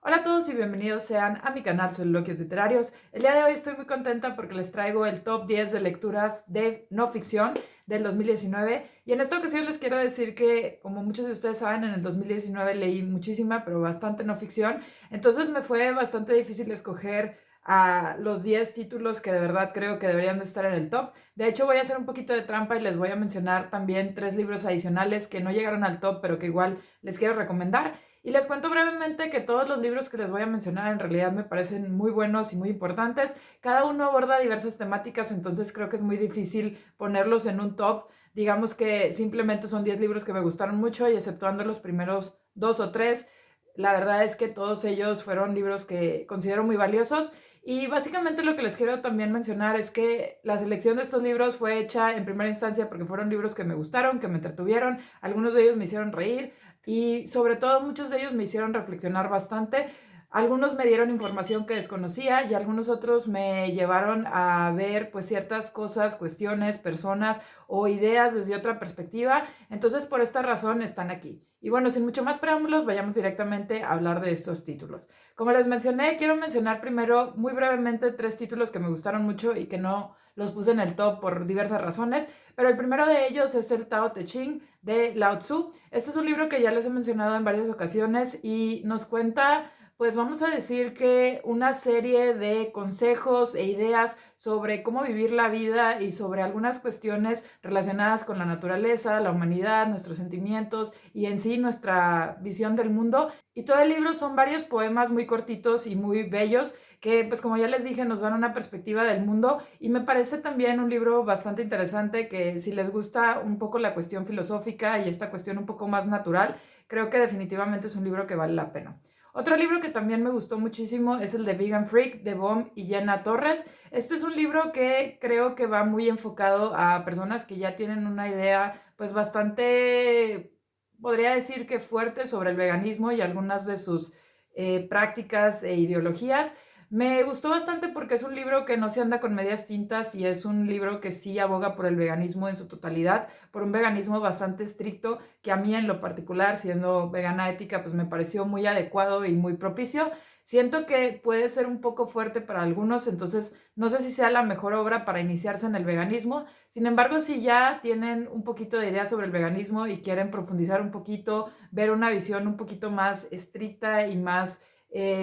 Hola a todos y bienvenidos sean a mi canal Soliloquios Literarios. El día de hoy estoy muy contenta porque les traigo el top 10 de lecturas de no ficción del 2019 y en esta ocasión les quiero decir que, como muchos de ustedes saben, en el 2019 leí muchísima, pero bastante no ficción, entonces me fue bastante difícil escoger a los 10 títulos que de verdad creo que deberían de estar en el top. De hecho, voy a hacer un poquito de trampa y les voy a mencionar también 3 libros adicionales que no llegaron al top, pero que igual les quiero recomendar. Y les cuento brevemente que todos los libros que les voy a mencionar en realidad me parecen muy buenos y muy importantes. Cada uno aborda diversas temáticas, entonces creo que es muy difícil ponerlos en un top. Digamos que simplemente son 10 libros que me gustaron mucho y exceptuando los primeros 2 o 3, la verdad es que todos ellos fueron libros que considero muy valiosos. Y básicamente lo que les quiero también mencionar es que la selección de estos libros fue hecha en primera instancia porque fueron libros que me gustaron, que me entretuvieron, algunos de ellos me hicieron reír, y sobre todo muchos de ellos me hicieron reflexionar bastante. Algunos me dieron información que desconocía y algunos otros me llevaron a ver pues ciertas cosas, cuestiones, personas o ideas desde otra perspectiva. Entonces por esta razón están aquí. Y bueno, sin mucho más preámbulos, vayamos directamente a hablar de estos títulos. Como les mencioné, quiero mencionar primero muy brevemente 3 títulos que me gustaron mucho y que no los puse en el top por diversas razones, pero el primero de ellos es el Tao Te Ching de Lao Tzu. Este es un libro que ya les he mencionado en varias ocasiones y nos cuenta, pues vamos a decir que una serie de consejos e ideas sobre cómo vivir la vida y sobre algunas cuestiones relacionadas con la naturaleza, la humanidad, nuestros sentimientos y en sí nuestra visión del mundo. Y todo el libro son varios poemas muy cortitos y muy bellos que, pues como ya les dije, nos dan una perspectiva del mundo y me parece también un libro bastante interesante que, si les gusta un poco la cuestión filosófica y esta cuestión un poco más natural, creo que definitivamente es un libro que vale la pena. Otro libro que también me gustó muchísimo es el de Vegan Freak de Bom y Jenna Torres. Este es un libro que creo que va muy enfocado a personas que ya tienen una idea pues bastante, podría decir que fuerte, sobre el veganismo y algunas de sus prácticas e ideologías. Me gustó bastante porque es un libro que no se anda con medias tintas y es un libro que sí aboga por el veganismo en su totalidad, por un veganismo bastante estricto que a mí en lo particular, siendo vegana ética, pues me pareció muy adecuado y muy propicio. Siento que puede ser un poco fuerte para algunos, entonces no sé si sea la mejor obra para iniciarse en el veganismo. Sin embargo, si ya tienen un poquito de idea sobre el veganismo y quieren profundizar un poquito, ver una visión un poquito más estricta y más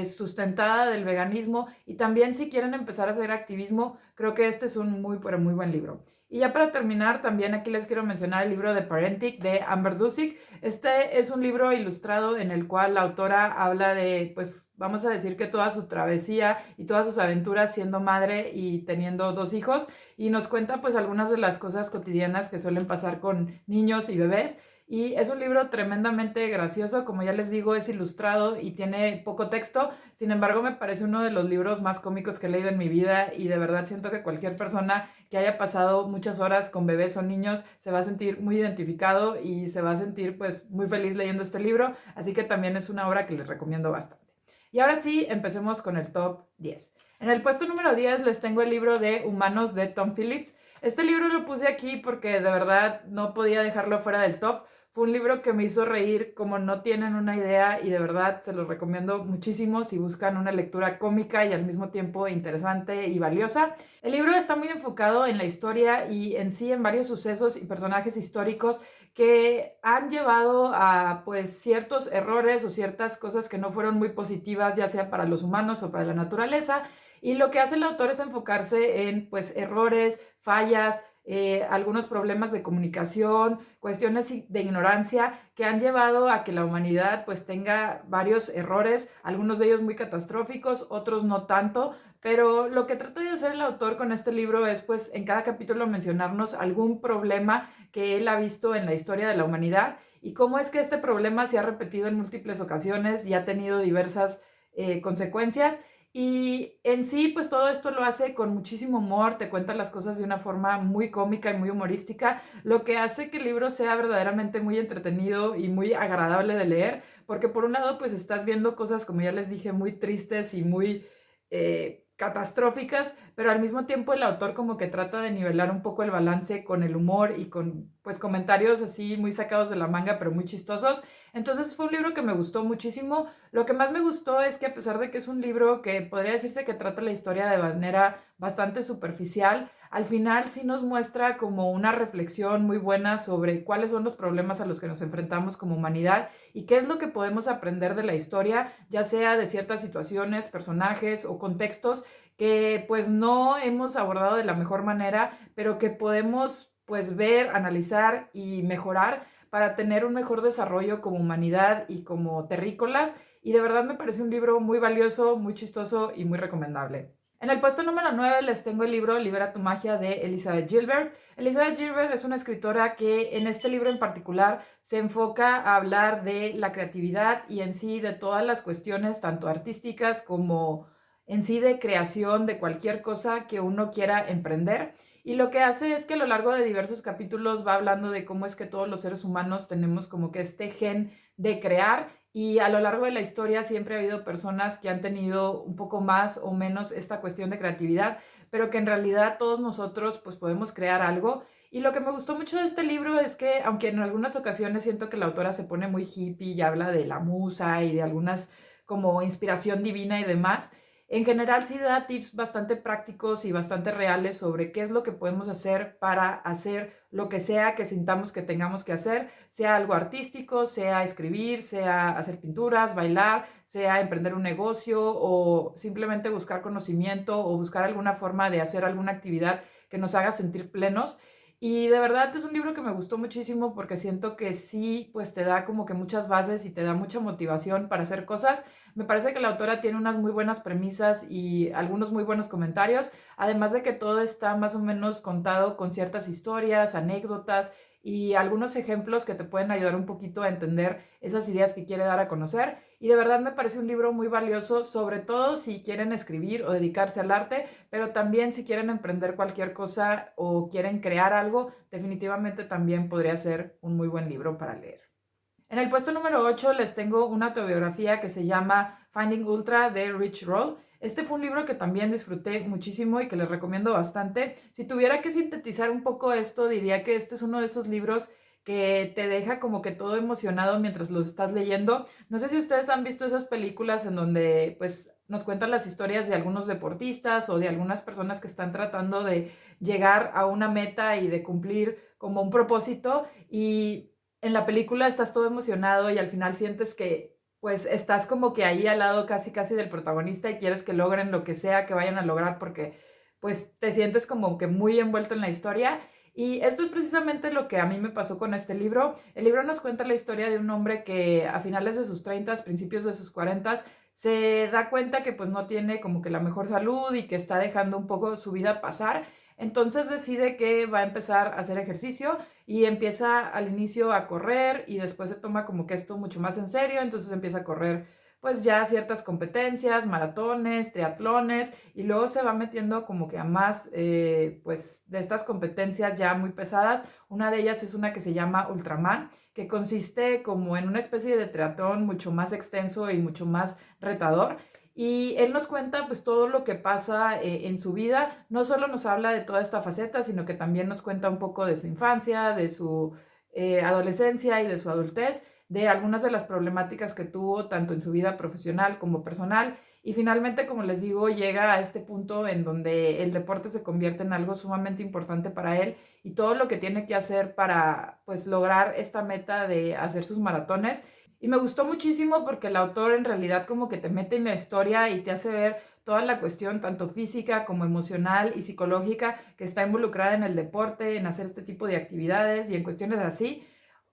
sustentada del veganismo, y también si quieren empezar a hacer activismo, creo que este es un muy, pero muy buen libro. Y ya para terminar, también aquí les quiero mencionar el libro de Parenting de Amber Dusick. Este es un libro ilustrado en el cual la autora habla de, pues vamos a decir que toda su travesía y todas sus aventuras siendo madre y teniendo 2 hijos, y nos cuenta pues algunas de las cosas cotidianas que suelen pasar con niños y bebés. Y es un libro tremendamente gracioso, como ya les digo, es ilustrado y tiene poco texto. Sin embargo, me parece uno de los libros más cómicos que he leído en mi vida y de verdad siento que cualquier persona que haya pasado muchas horas con bebés o niños se va a sentir muy identificado y se va a sentir pues muy feliz leyendo este libro. Así que también es una obra que les recomiendo bastante. Y ahora sí, empecemos con el top 10. En el puesto número 10 les tengo el libro de Humanos de Tom Phillips. Este libro lo puse aquí porque de verdad no podía dejarlo fuera del top. Fue un libro que me hizo reír como no tienen una idea y de verdad se los recomiendo muchísimo si buscan una lectura cómica y al mismo tiempo interesante y valiosa. El libro está muy enfocado en la historia y en sí en varios sucesos y personajes históricos que han llevado a pues ciertos errores o ciertas cosas que no fueron muy positivas, ya sea para los humanos o para la naturaleza. Y lo que hace el autor es enfocarse en pues errores, fallas, algunos problemas de comunicación, cuestiones de ignorancia que han llevado a que la humanidad pues tenga varios errores, algunos de ellos muy catastróficos, otros no tanto, pero lo que trata de hacer el autor con este libro es pues en cada capítulo mencionarnos algún problema que él ha visto en la historia de la humanidad y cómo es que este problema se ha repetido en múltiples ocasiones y ha tenido diversas consecuencias. Y en sí, pues todo esto lo hace con muchísimo humor, te cuenta las cosas de una forma muy cómica y muy humorística, lo que hace que el libro sea verdaderamente muy entretenido y muy agradable de leer, porque por un lado, pues estás viendo cosas, como ya les dije, muy tristes y muy catastróficas, pero al mismo tiempo el autor como que trata de nivelar un poco el balance con el humor y con pues comentarios así muy sacados de la manga, pero muy chistosos. Entonces fue un libro que me gustó muchísimo. Lo que más me gustó es que a pesar de que es un libro que podría decirse que trata la historia de manera bastante superficial, al final sí nos muestra como una reflexión muy buena sobre cuáles son los problemas a los que nos enfrentamos como humanidad y qué es lo que podemos aprender de la historia, ya sea de ciertas situaciones, personajes o contextos que pues no hemos abordado de la mejor manera, pero que podemos pues ver, analizar y mejorar para tener un mejor desarrollo como humanidad y como terrícolas. Y de verdad me parece un libro muy valioso, muy chistoso y muy recomendable. En el puesto número 9 les tengo el libro Libera tu magia de Elizabeth Gilbert. Elizabeth Gilbert es una escritora que en este libro en particular se enfoca a hablar de la creatividad y en sí de todas las cuestiones tanto artísticas como en sí de creación de cualquier cosa que uno quiera emprender. Y lo que hace es que a lo largo de diversos capítulos va hablando de cómo es que todos los seres humanos tenemos como que este gen de crear y a lo largo de la historia siempre ha habido personas que han tenido un poco más o menos esta cuestión de creatividad, pero que en realidad todos nosotros pues podemos crear algo. Y lo que me gustó mucho de este libro es que, aunque en algunas ocasiones siento que la autora se pone muy hippie y habla de la musa y de algunas como inspiración divina y demás, en general sí da tips bastante prácticos y bastante reales sobre qué es lo que podemos hacer para hacer lo que sea que sintamos que tengamos que hacer, sea algo artístico, sea escribir, sea hacer pinturas, bailar, sea emprender un negocio o simplemente buscar conocimiento o buscar alguna forma de hacer alguna actividad que nos haga sentir plenos. Y de verdad es un libro que me gustó muchísimo porque siento que sí, pues te da como que muchas bases y te da mucha motivación para hacer cosas. Me parece que la autora tiene unas muy buenas premisas y algunos muy buenos comentarios, además de que todo está más o menos contado con ciertas historias, anécdotas y algunos ejemplos que te pueden ayudar un poquito a entender esas ideas que quiere dar a conocer. Y de verdad me parece un libro muy valioso, sobre todo si quieren escribir o dedicarse al arte, pero también si quieren emprender cualquier cosa o quieren crear algo, definitivamente también podría ser un muy buen libro para leer. En el puesto número 8 les tengo una autobiografía que se llama Finding Ultra de Rich Roll. Este fue un libro que también disfruté muchísimo y que les recomiendo bastante. Si tuviera que sintetizar un poco esto, diría que este es uno de esos libros que te deja como que todo emocionado mientras los estás leyendo. No sé si ustedes han visto esas películas en donde pues nos cuentan las historias de algunos deportistas o de algunas personas que están tratando de llegar a una meta y de cumplir como un propósito y en la película estás todo emocionado y al final sientes que pues estás como que ahí al lado casi casi del protagonista y quieres que logren lo que sea que vayan a lograr porque pues te sientes como que muy envuelto en la historia. Y esto es precisamente lo que a mí me pasó con este libro. El libro nos cuenta la historia de un hombre que a finales de sus 30, principios de sus 40, se da cuenta que pues no tiene como que la mejor salud y que está dejando un poco su vida pasar. Entonces decide que va a empezar a hacer ejercicio y empieza al inicio a correr y después se toma como que esto mucho más en serio, entonces empieza a correr pues ya ciertas competencias, maratones, triatlones y luego se va metiendo como que a más pues de estas competencias ya muy pesadas. Una de ellas es una que se llama Ultraman, que consiste como en una especie de triatlón mucho más extenso y mucho más retador. Y él nos cuenta pues todo lo que pasa en su vida, no solo nos habla de toda esta faceta, sino que también nos cuenta un poco de su infancia, de su adolescencia y de su adultez, de algunas de las problemáticas que tuvo tanto en su vida profesional como personal. Y finalmente, como les digo, llega a este punto en donde el deporte se convierte en algo sumamente importante para él y todo lo que tiene que hacer para pues lograr esta meta de hacer sus maratones. Y me gustó muchísimo porque el autor en realidad como que te mete en la historia y te hace ver toda la cuestión tanto física como emocional y psicológica que está involucrada en el deporte, en hacer este tipo de actividades y en cuestiones así.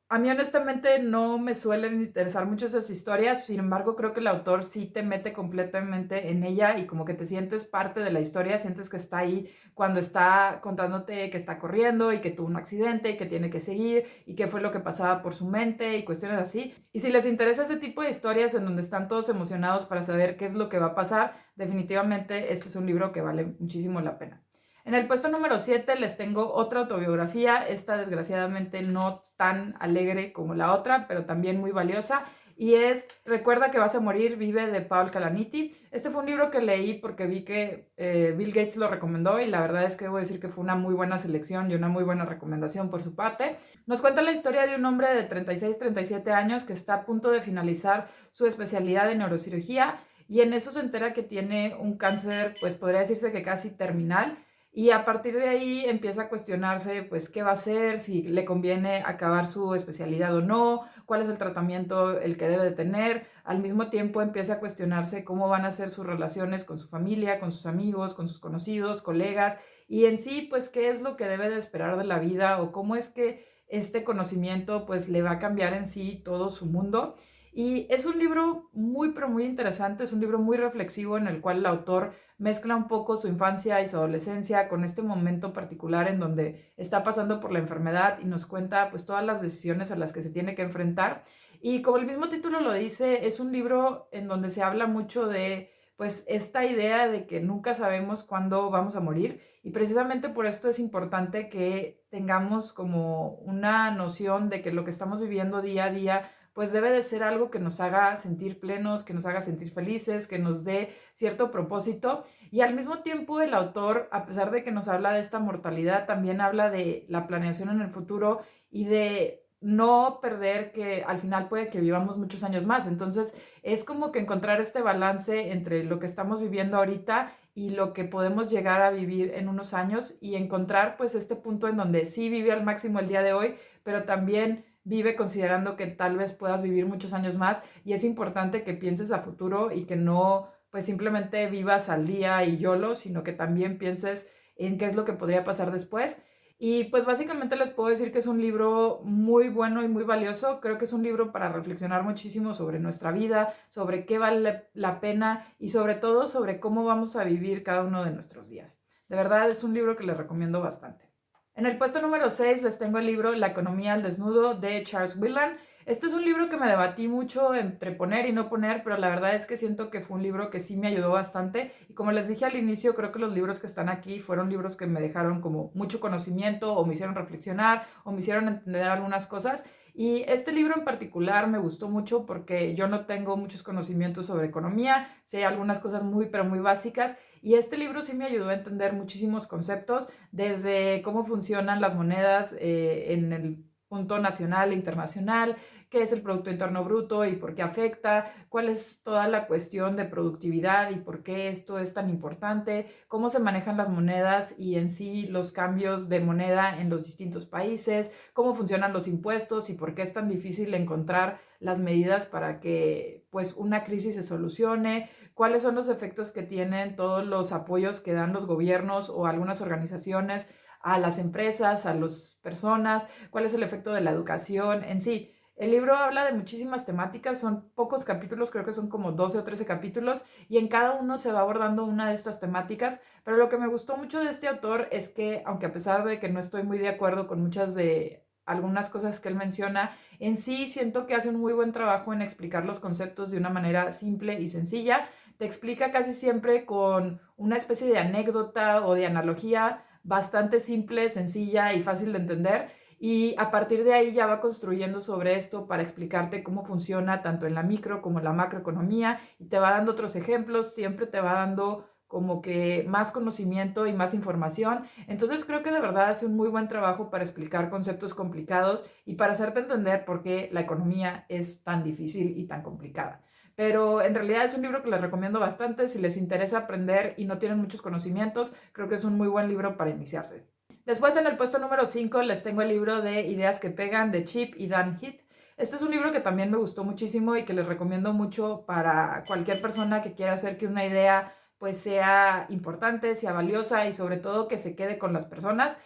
A mí honestamente no me suelen interesar mucho esas historias, sin embargo creo que el autor sí te mete completamente en ella y como que te sientes parte de la historia, sientes que está ahí cuando está contándote que está corriendo y que tuvo un accidente y que tiene que seguir y qué fue lo que pasaba por su mente y cuestiones así. Y si les interesa ese tipo de historias en donde están todos emocionados para saber qué es lo que va a pasar, definitivamente este es un libro que vale muchísimo la pena. En el puesto número 7 les tengo otra autobiografía, esta desgraciadamente no tan alegre como la otra, pero también muy valiosa, y es Recuerda que vas a morir, vive, de Paul Kalanithi. Este fue un libro que leí porque vi que Bill Gates lo recomendó y la verdad es que debo decir que fue una muy buena selección y una muy buena recomendación por su parte. Nos cuenta la historia de un hombre de 36-37 años que está a punto de finalizar su especialidad en neurocirugía y en eso se entera que tiene un cáncer, pues podría decirse que casi terminal, y a partir de ahí empieza a cuestionarse, pues, qué va a hacer, si le conviene acabar su especialidad o no, cuál es el tratamiento el que debe de tener. Al mismo tiempo empieza a cuestionarse cómo van a ser sus relaciones con su familia, con sus amigos, con sus conocidos, colegas, y en sí, pues, qué es lo que debe de esperar de la vida o cómo es que este conocimiento, pues, le va a cambiar en sí todo su mundo. Y es un libro muy, pero muy interesante, es un libro muy reflexivo en el cual el autor mezcla un poco su infancia y su adolescencia con este momento particular en donde está pasando por la enfermedad y nos cuenta pues todas las decisiones a las que se tiene que enfrentar. Y como el mismo título lo dice, es un libro en donde se habla mucho de pues esta idea de que nunca sabemos cuándo vamos a morir, y precisamente por esto es importante que tengamos como una noción de que lo que estamos viviendo día a día pues debe de ser algo que nos haga sentir plenos, que nos haga sentir felices, que nos dé cierto propósito. Y al mismo tiempo el autor, a pesar de que nos habla de esta mortalidad, también habla de la planeación en el futuro y de no perder que al final puede que vivamos muchos años más. Entonces es como que encontrar este balance entre lo que estamos viviendo ahorita y lo que podemos llegar a vivir en unos años, y encontrar pues este punto en donde sí vive al máximo el día de hoy, pero también vive considerando que tal vez puedas vivir muchos años más, y es importante que pienses a futuro y que no pues simplemente vivas al día y YOLO, sino que también pienses en qué es lo que podría pasar después. Y pues básicamente les puedo decir que es un libro muy bueno y muy valioso. Creo que es un libro para reflexionar muchísimo sobre nuestra vida, sobre qué vale la pena y sobre todo sobre cómo vamos a vivir cada uno de nuestros días. De verdad es un libro que les recomiendo bastante. En el puesto número 6 les tengo el libro La economía al desnudo de Charles Whelan. Este es un libro que me debatí mucho entre poner y no poner, pero la verdad es que siento que fue un libro que sí me ayudó bastante. Y como les dije al inicio, creo que los libros que están aquí fueron libros que me dejaron como mucho conocimiento, o me hicieron reflexionar, o me hicieron entender algunas cosas. Y este libro en particular me gustó mucho porque yo no tengo muchos conocimientos sobre economía, sé algunas cosas muy, pero muy básicas. Y este libro sí me ayudó a entender muchísimos conceptos, desde cómo funcionan las monedas en el punto nacional e internacional, qué es el Producto Interno Bruto y por qué afecta, cuál es toda la cuestión de productividad y por qué esto es tan importante, cómo se manejan las monedas y en sí los cambios de moneda en los distintos países, cómo funcionan los impuestos y por qué es tan difícil encontrar las medidas para que pues una crisis se solucione, cuáles son los efectos que tienen todos los apoyos que dan los gobiernos o algunas organizaciones a las empresas, a las personas, cuál es el efecto de la educación en sí. El libro habla de muchísimas temáticas, son pocos capítulos, creo que son como 12 o 13 capítulos, y en cada uno se va abordando una de estas temáticas, pero lo que me gustó mucho de este autor es que, aunque a pesar de que no estoy muy de acuerdo con muchas de algunas cosas que él menciona, en sí siento que hace un muy buen trabajo en explicar los conceptos de una manera simple y sencilla. Te explica casi siempre con una especie de anécdota o de analogía bastante simple, sencilla y fácil de entender, y a partir de ahí ya va construyendo sobre esto para explicarte cómo funciona tanto en la micro como en la macroeconomía, y te va dando otros ejemplos, siempre te va dando como que más conocimiento y más información. Entonces creo que de verdad hace un muy buen trabajo para explicar conceptos complicados y para hacerte entender por qué la economía es tan difícil y tan complicada. Pero en realidad es un libro que les recomiendo bastante. Si les interesa aprender y no tienen muchos conocimientos, creo que es un muy buen libro para iniciarse. Después, en el puesto número 5 les tengo el libro de Ideas que Pegan de Chip y Dan Heath. Este es un libro que también me gustó muchísimo y que les recomiendo mucho para cualquier persona que quiera hacer que una idea pues sea importante, sea valiosa y sobre todo que se quede con las personas.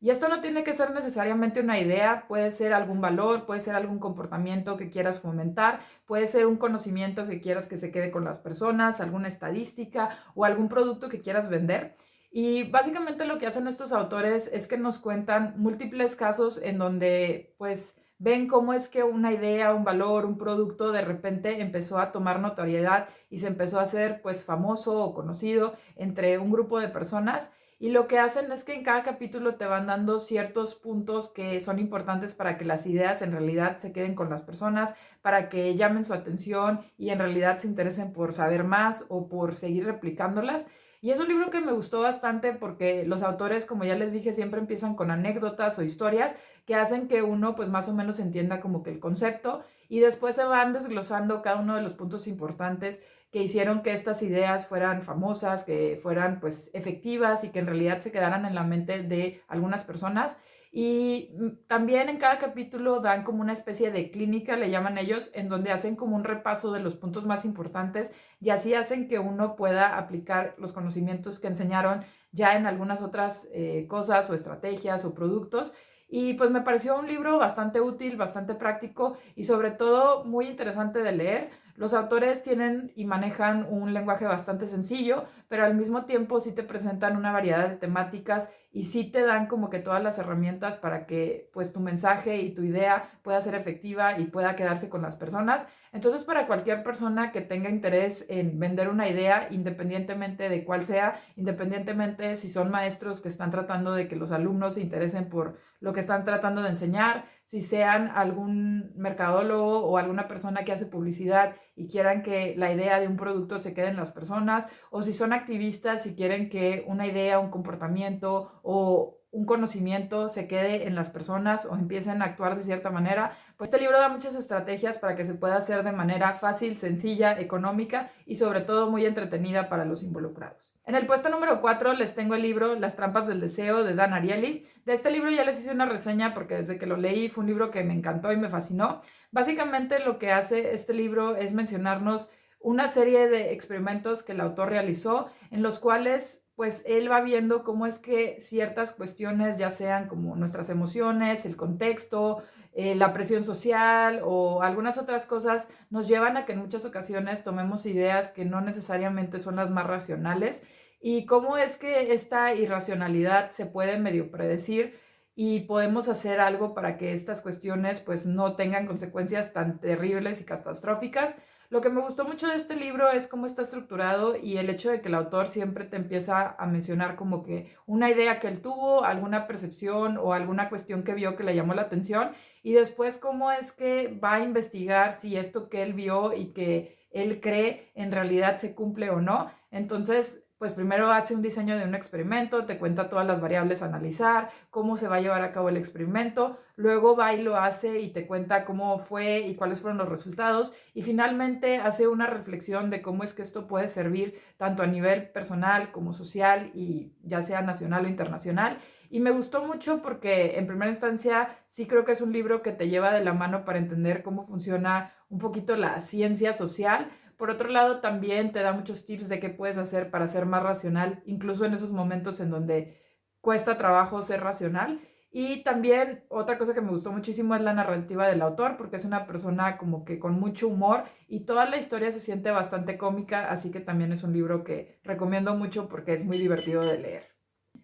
Y esto no tiene que ser necesariamente una idea, puede ser algún valor, puede ser algún comportamiento que quieras fomentar, puede ser un conocimiento que quieras que se quede con las personas, alguna estadística o algún producto que quieras vender. Y básicamente lo que hacen estos autores es que nos cuentan múltiples casos en donde pues ven cómo es que una idea, un valor, un producto de repente empezó a tomar notoriedad y se empezó a hacer pues famoso o conocido entre un grupo de personas. y lo que hacen es que en cada capítulo te van dando ciertos puntos que son importantes para que las ideas en realidad se queden con las personas, para que llamen su atención y en realidad se interesen por saber más o por seguir replicándolas. Y es un libro que me gustó bastante porque los autores, como ya les dije, siempre empiezan con anécdotas o historias que hacen que uno pues más o menos entienda como que el concepto y después se van desglosando cada uno de los puntos importantes que hicieron que estas ideas fueran famosas, que fueran pues efectivas y que en realidad se quedaran en la mente de algunas personas. Y también en cada capítulo dan como una especie de clínica, le llaman ellos, en donde hacen como un repaso de los puntos más importantes y así hacen que uno pueda aplicar los conocimientos que enseñaron ya en algunas otras cosas o estrategias o productos. Y pues me pareció un libro bastante útil, bastante práctico y sobre todo muy interesante de leer. Los autores tienen y manejan un lenguaje bastante sencillo, pero al mismo tiempo sí te presentan una variedad de temáticas y sí te dan como que todas las herramientas para que pues tu mensaje y tu idea pueda ser efectiva y pueda quedarse con las personas. Entonces, para cualquier persona que tenga interés en vender una idea, independientemente de cuál sea, independientemente si son maestros que están tratando de que los alumnos se interesen por lo que están tratando de enseñar, si sean algún mercadólogo o alguna persona que hace publicidad y quieran que la idea de un producto se quede en las personas, o si son activistas y quieren que una idea, un comportamiento o un conocimiento se quede en las personas o empiecen a actuar de cierta manera, pues este libro da muchas estrategias para que se pueda hacer de manera fácil, sencilla, económica y sobre todo muy entretenida para los involucrados. En el puesto número 4 les tengo el libro Las trampas del deseo de Dan Ariely. De este libro ya les hice una reseña porque desde que lo leí fue un libro que me encantó y me fascinó. Básicamente lo que hace este libro es mencionarnos una serie de experimentos que el autor realizó en los cuales pues él va viendo cómo es que ciertas cuestiones, ya sean como nuestras emociones, el contexto, la presión social o algunas otras cosas, nos llevan a que en muchas ocasiones tomemos ideas que no necesariamente son las más racionales y cómo es que esta irracionalidad se puede medio predecir y podemos hacer algo para que estas cuestiones pues no tengan consecuencias tan terribles y catastróficas. Lo que me gustó mucho de este libro es cómo está estructurado y el hecho de que el autor siempre te empieza a mencionar como que una idea que él tuvo, alguna percepción o alguna cuestión que vio que le llamó la atención y después cómo es que va a investigar si esto que él vio y que él cree en realidad se cumple o no. Entonces, pues primero hace un diseño de un experimento, te cuenta todas las variables a analizar, cómo se va a llevar a cabo el experimento, luego va y lo hace y te cuenta cómo fue y cuáles fueron los resultados y finalmente hace una reflexión de cómo es que esto puede servir tanto a nivel personal como social y ya sea nacional o internacional. Y me gustó mucho porque en primera instancia sí creo que es un libro que te lleva de la mano para entender cómo funciona un poquito la ciencia social. Por otro lado, también te da muchos tips de qué puedes hacer para ser más racional, incluso en esos momentos en donde cuesta trabajo ser racional. Y también otra cosa que me gustó muchísimo es la narrativa del autor, porque es una persona como que con mucho humor y toda la historia se siente bastante cómica, así que también es un libro que recomiendo mucho porque es muy divertido de leer.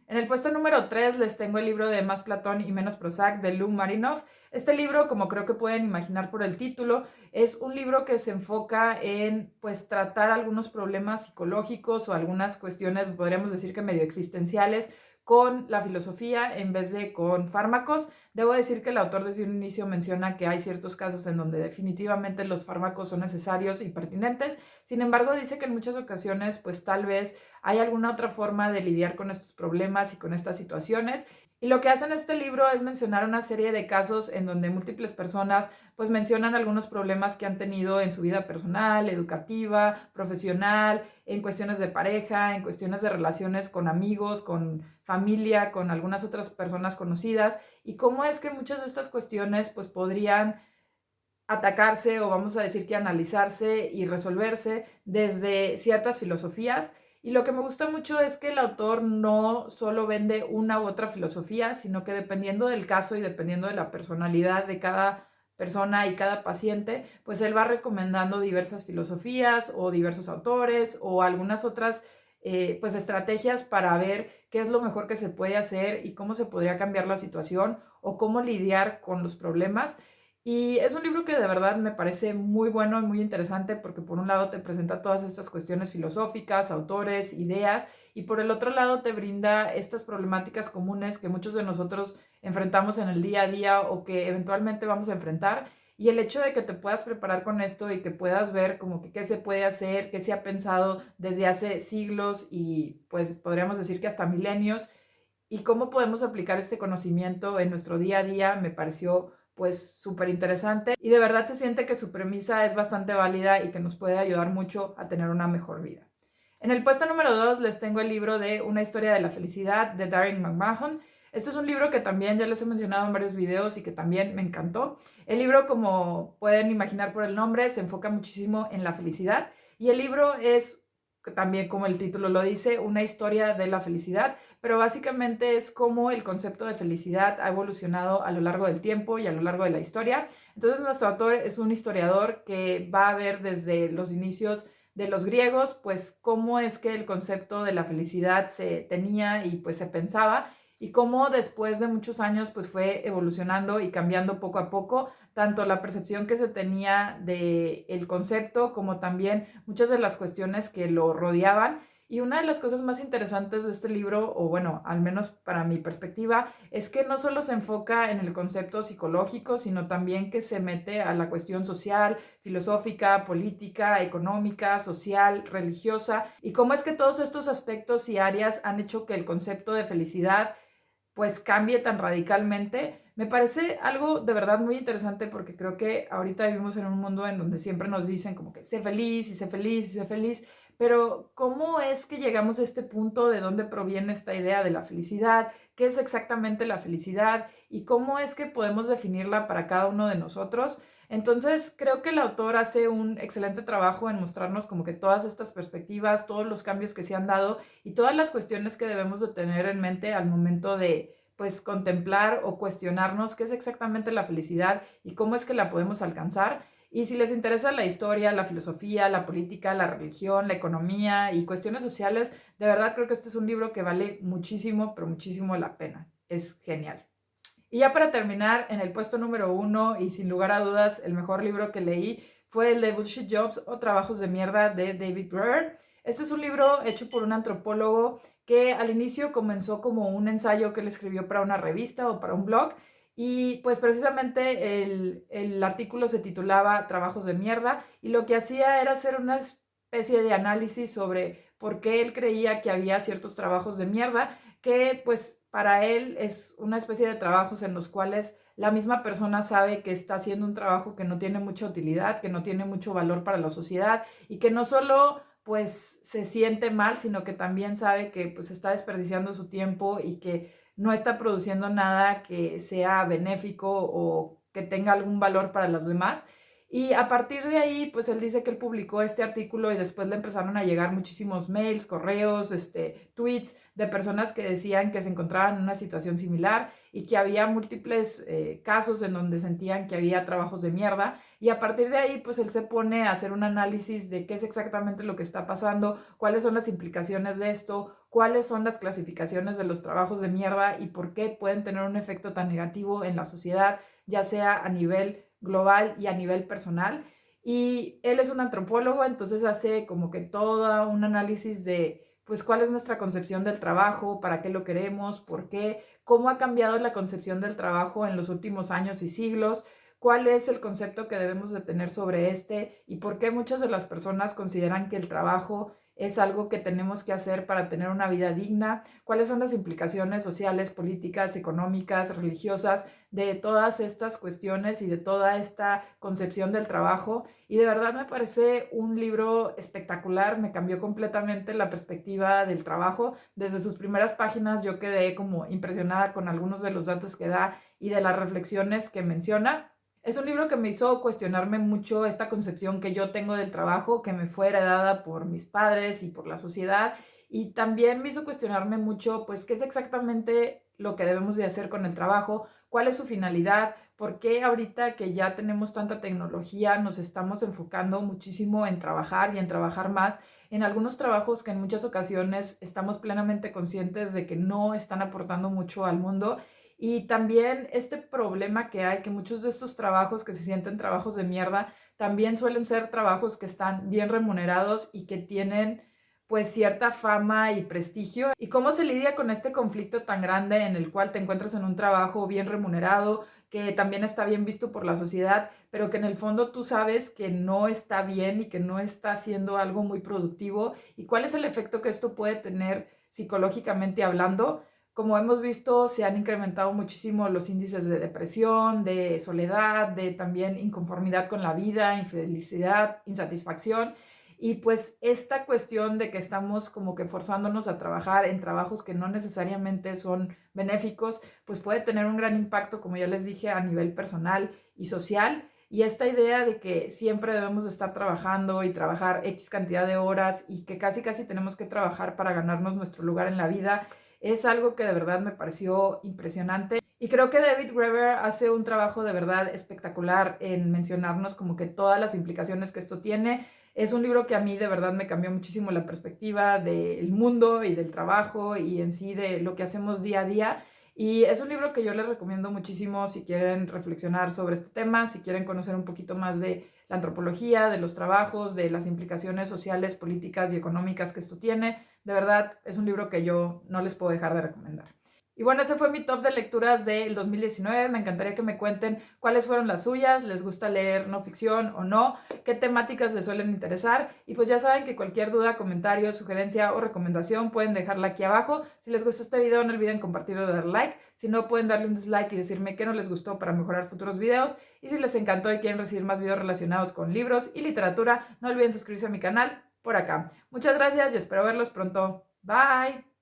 En el puesto número 3 les tengo el libro de Más Platón y Menos Prozac de Lou Marinoff. Este libro, como creo que pueden imaginar por el título, es un libro que se enfoca en pues tratar algunos problemas psicológicos o algunas cuestiones, podríamos decir que medio existenciales, con la filosofía en vez de con fármacos. Debo decir que el autor desde un inicio menciona que hay ciertos casos en donde definitivamente los fármacos son necesarios y pertinentes. Sin embargo, dice que en muchas ocasiones pues tal vez hay alguna otra forma de lidiar con estos problemas y con estas situaciones. Y lo que hace en este libro es mencionar una serie de casos en donde múltiples personas pues mencionan algunos problemas que han tenido en su vida personal, educativa, profesional, en cuestiones de pareja, en cuestiones de relaciones con amigos, con familia, con algunas otras personas conocidas y cómo es que muchas de estas cuestiones pues podrían atacarse o vamos a decir que analizarse y resolverse desde ciertas filosofías. Y lo que me gusta mucho es que el autor no solo vende una u otra filosofía, sino que dependiendo del caso y dependiendo de la personalidad de cada persona y cada paciente, pues él va recomendando diversas filosofías o diversos autores o algunas otras pues estrategias para ver qué es lo mejor que se puede hacer y cómo se podría cambiar la situación o cómo lidiar con los problemas. Y es un libro que de verdad me parece muy bueno y muy interesante porque por un lado te presenta todas estas cuestiones filosóficas, autores, ideas, y por el otro lado te brinda estas problemáticas comunes que muchos de nosotros enfrentamos en el día a día o que eventualmente vamos a enfrentar. Y el hecho de que te puedas preparar con esto y que puedas ver como que qué se puede hacer, qué se ha pensado desde hace siglos y pues podríamos decir que hasta milenios, y cómo podemos aplicar este conocimiento en nuestro día a día, me pareció pues súper interesante y de verdad se siente que su premisa es bastante válida y que nos puede ayudar mucho a tener una mejor vida. En el puesto número 2 les tengo el libro de Una historia de la felicidad de Darren McMahon. Este es un libro que también ya les he mencionado en varios videos y que también me encantó. El libro, como pueden imaginar por el nombre, se enfoca muchísimo en la felicidad y el libro es también, como el título lo dice, una historia de la felicidad, pero básicamente es cómo el concepto de felicidad ha evolucionado a lo largo del tiempo y a lo largo de la historia. Entonces nuestro autor es un historiador que va a ver desde los inicios de los griegos, pues cómo es que el concepto de la felicidad se tenía y pues se pensaba, y cómo después de muchos años pues fue evolucionando y cambiando poco a poco, tanto la percepción que se tenía del concepto como también muchas de las cuestiones que lo rodeaban. Y una de las cosas más interesantes de este libro, o bueno, al menos para mi perspectiva, es que no solo se enfoca en el concepto psicológico, sino también que se mete a la cuestión social, filosófica, política, económica, social, religiosa, y cómo es que todos estos aspectos y áreas han hecho que el concepto de felicidad pues cambie tan radicalmente. Me parece algo de verdad muy interesante porque creo que ahorita vivimos en un mundo en donde siempre nos dicen como que sé feliz y sé feliz y sé feliz, pero ¿cómo es que llegamos a este punto? ¿De dónde proviene esta idea de la felicidad? ¿Qué es exactamente la felicidad? ¿Y cómo es que podemos definirla para cada uno de nosotros? Entonces, creo que el autor hace un excelente trabajo en mostrarnos como que todas estas perspectivas, todos los cambios que se han dado y todas las cuestiones que debemos de tener en mente al momento de pues contemplar o cuestionarnos qué es exactamente la felicidad y cómo es que la podemos alcanzar. Y si les interesa la historia, la filosofía, la política, la religión, la economía y cuestiones sociales, de verdad creo que este es un libro que vale muchísimo, pero muchísimo la pena. Es genial. Y ya para terminar, en el puesto número 1 y sin lugar a dudas el mejor libro que leí fue el de Bullshit Jobs o Trabajos de Mierda de David Graeber. Este es un libro hecho por un antropólogo que al inicio comenzó como un ensayo que él escribió para una revista o para un blog, y pues precisamente el artículo se titulaba Trabajos de Mierda, y lo que hacía era hacer una especie de análisis sobre por qué él creía que había ciertos trabajos de mierda que pues para él es una especie de trabajos en los cuales la misma persona sabe que está haciendo un trabajo que no tiene mucha utilidad, que no tiene mucho valor para la sociedad y que no solo pues se siente mal, sino que también sabe que pues está desperdiciando su tiempo y que no está produciendo nada que sea benéfico o que tenga algún valor para los demás. Y a partir de ahí, pues él dice que él publicó este artículo y después le empezaron a llegar muchísimos mails, correos, tweets de personas que decían que se encontraban en una situación similar y que había múltiples casos en donde sentían que había trabajos de mierda. Y a partir de ahí, pues él se pone a hacer un análisis de qué es exactamente lo que está pasando, cuáles son las implicaciones de esto, cuáles son las clasificaciones de los trabajos de mierda y por qué pueden tener un efecto tan negativo en la sociedad, ya sea a nivel global y a nivel personal. Y él es un antropólogo, entonces hace como que todo un análisis de pues cuál es nuestra concepción del trabajo, para qué lo queremos, por qué, cómo ha cambiado la concepción del trabajo en los últimos años y siglos, cuál es el concepto que debemos de tener sobre este y por qué muchas de las personas consideran que el trabajo es algo que tenemos que hacer para tener una vida digna, cuáles son las implicaciones sociales, políticas, económicas, religiosas de todas estas cuestiones y de toda esta concepción del trabajo. Y de verdad me parece un libro espectacular, me cambió completamente la perspectiva del trabajo. Desde sus primeras páginas yo quedé como impresionada con algunos de los datos que da y de las reflexiones que menciona. Es un libro que me hizo cuestionarme mucho esta concepción que yo tengo del trabajo, que me fue heredada por mis padres y por la sociedad, y también me hizo cuestionarme mucho, pues, qué es exactamente lo que debemos de hacer con el trabajo, cuál es su finalidad, por qué ahorita que ya tenemos tanta tecnología nos estamos enfocando muchísimo en trabajar y en trabajar más en algunos trabajos que en muchas ocasiones estamos plenamente conscientes de que no están aportando mucho al mundo. Y también este problema que hay, que muchos de estos trabajos que se sienten trabajos de mierda, también suelen ser trabajos que están bien remunerados y que tienen pues cierta fama y prestigio. ¿Y cómo se lidia con este conflicto tan grande en el cual te encuentras en un trabajo bien remunerado, que también está bien visto por la sociedad, pero que en el fondo tú sabes que no está bien y que no está haciendo algo muy productivo? ¿Y cuál es el efecto que esto puede tener psicológicamente hablando? Como hemos visto, se han incrementado muchísimo los índices de depresión, de soledad, de también inconformidad con la vida, infelicidad, insatisfacción. Y pues esta cuestión de que estamos como que forzándonos a trabajar en trabajos que no necesariamente son benéficos, pues puede tener un gran impacto, como ya les dije, a nivel personal y social. Y esta idea de que siempre debemos estar trabajando y trabajar X cantidad de horas y que casi casi tenemos que trabajar para ganarnos nuestro lugar en la vida, es algo que de verdad me pareció impresionante. Y creo que David Graeber hace un trabajo de verdad espectacular en mencionarnos como que todas las implicaciones que esto tiene. Es un libro que a mí de verdad me cambió muchísimo la perspectiva del mundo y del trabajo y en sí de lo que hacemos día a día. Y es un libro que yo les recomiendo muchísimo si quieren reflexionar sobre este tema, si quieren conocer un poquito más de la antropología, de los trabajos, de las implicaciones sociales, políticas y económicas que esto tiene. De verdad, es un libro que yo no les puedo dejar de recomendar. Y bueno, ese fue mi top de lecturas del 2019. Me encantaría que me cuenten cuáles fueron las suyas, les gusta leer no ficción o no, qué temáticas les suelen interesar. Y pues ya saben que cualquier duda, comentario, sugerencia o recomendación pueden dejarla aquí abajo. Si les gustó este video, no olviden compartirlo y dar like. Si no, pueden darle un dislike y decirme qué no les gustó para mejorar futuros videos. Y si les encantó y quieren recibir más videos relacionados con libros y literatura, no olviden suscribirse a mi canal por acá. Muchas gracias y espero verlos pronto. Bye.